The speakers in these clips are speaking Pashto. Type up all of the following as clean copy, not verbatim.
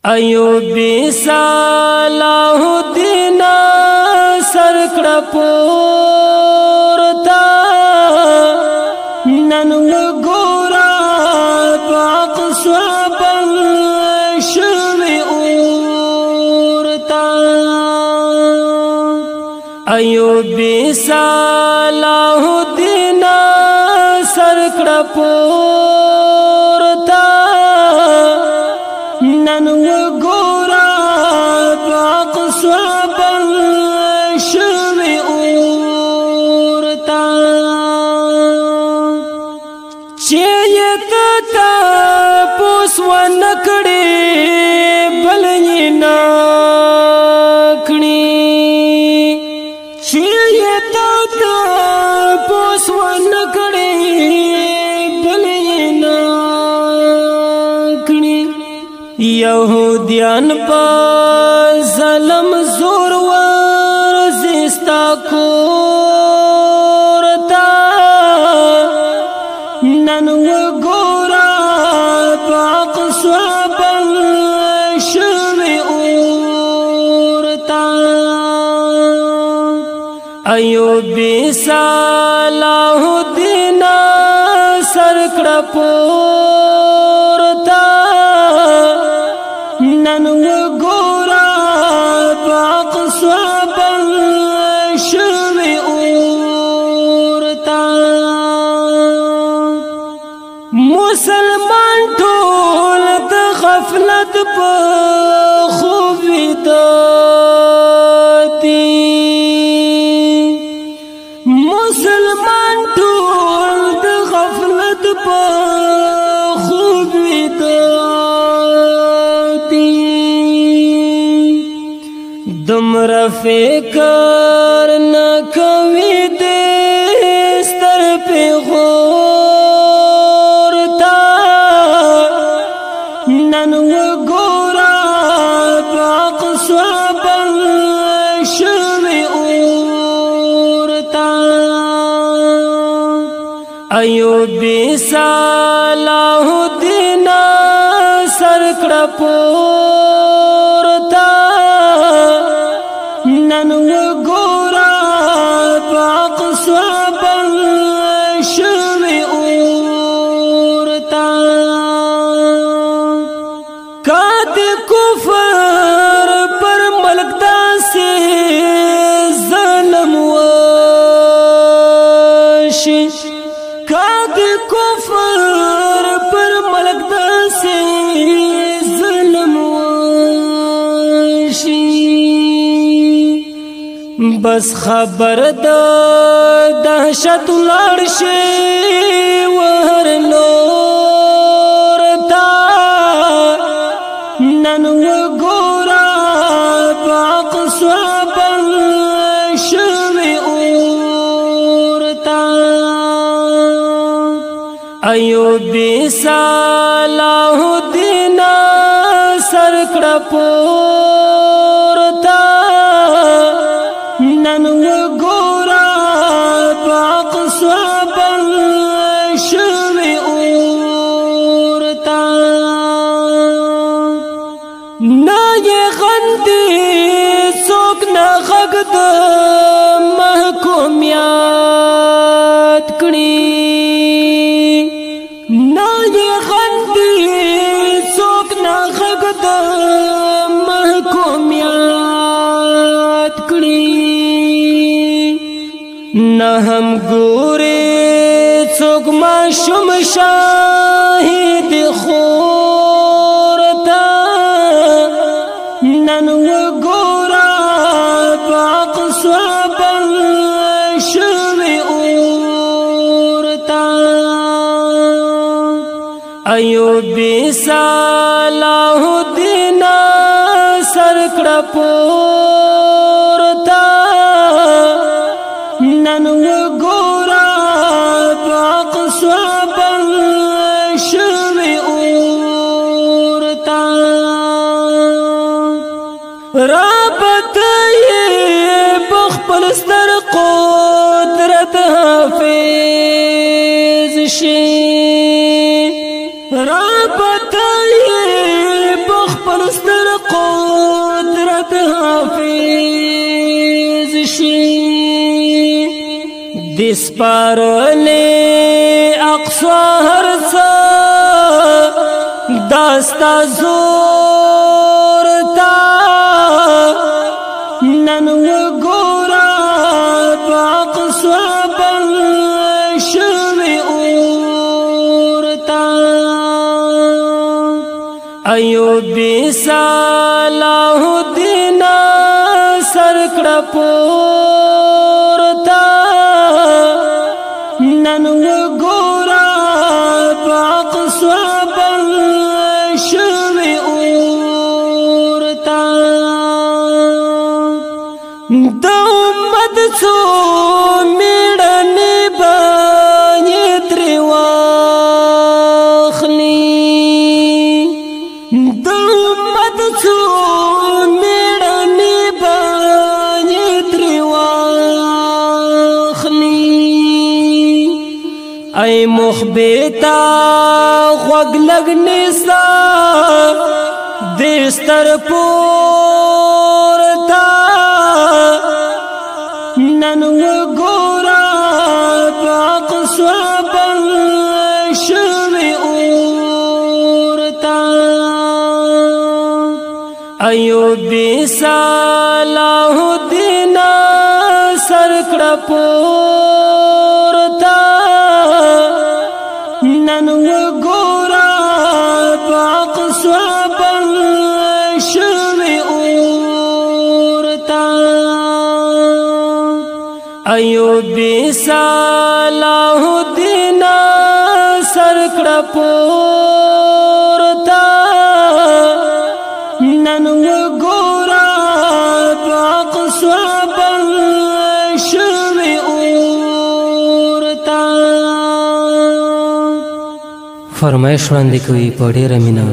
ایوبی صلاح الدین سرکڑ پورتا نن وگورا پاق صحابن شوی اورتا ایوبی صلاح الدین سرکڑ پورتا نن وگورا پاق صحابن شوی اورتا چیتا تا پوس ونکڑی بلنی ناکڑی چیتا تا پوس ونکڑی بلنی ناکڑی یہودیان پا ظلم زور ورزستا کورتا نن وگورا پاق صحابن شوی اورتا ایوبی صلاح الدین سرکڑ پورتا نن وگورا پاق صحابن شوی اورتا مسلمان ټول د غفلت په خوب دي مسلمان ټول د غفلت په خوب دي دمر فکر نه کوي د ستر پیغور نن وگورا پاق صحابن شوی اورتا ایوبی صلاح الدین سرکڑ پورتا نن وگورا پاق صحابن شوی اورتا کاد کفر پر ملک داسی ظلم وشی کاد کفر پر ملک داسی ظلم وشی بس خبر دا دہشت لڑشی ور لورتا نن وگورا پاق صحابن شوی اورتا ایوبی صلاح الدین سرکڑ پورتا نن وگورا پاق صحابن شوی اورتا نا یہ غندی سوک نا غگد محکومیات کڑی نا یہ غندی سوک نا غگد محکومیات کڑی نا ہم گورے سوک ما شم شاہد خورتا نن وگورا پاق صحابن شوی اورتا ایوبی صلاح الدین سرکڑ پورتا نن وگورا پاق صحابن شوی اورتا رابط یہ بخبل ستر قدرت حافظ شی رابط یہ بخبل ستر قدرت حافظ شي دس پارلې اقصا هر څه داستا زور تا نن وګورا باقصا بل شوي اورتا ایوبی صلاح الدین سرکړه پورتا نن وګورا باقصا بل شوي اورتا د امت څو میړنې باندې ترې واخلي د امت څو میړنې باندې ترې واخلي ای مخبتا غوږ لږ نیسه د ستر پورته نن وګوره باقصا بل شوي اورته ایوبی صلاح الدین سرکړه پورته نن وګوره باقصا بل شوي اورته ایوبی صلاح الدین سرکړه پورته نن وګوره باقصا بل شوي اورته فرمایش وړاندې کوي په ډېره مینه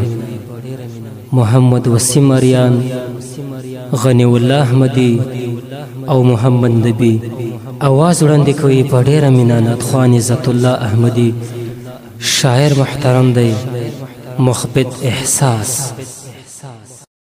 محمد وسیم اریان غنی الله احمدي او محمد نبی आवाज وړاندې کوي په ډېره مینه نعتخوان عزت الله احمدي شاعر محترم دی مخبت احساس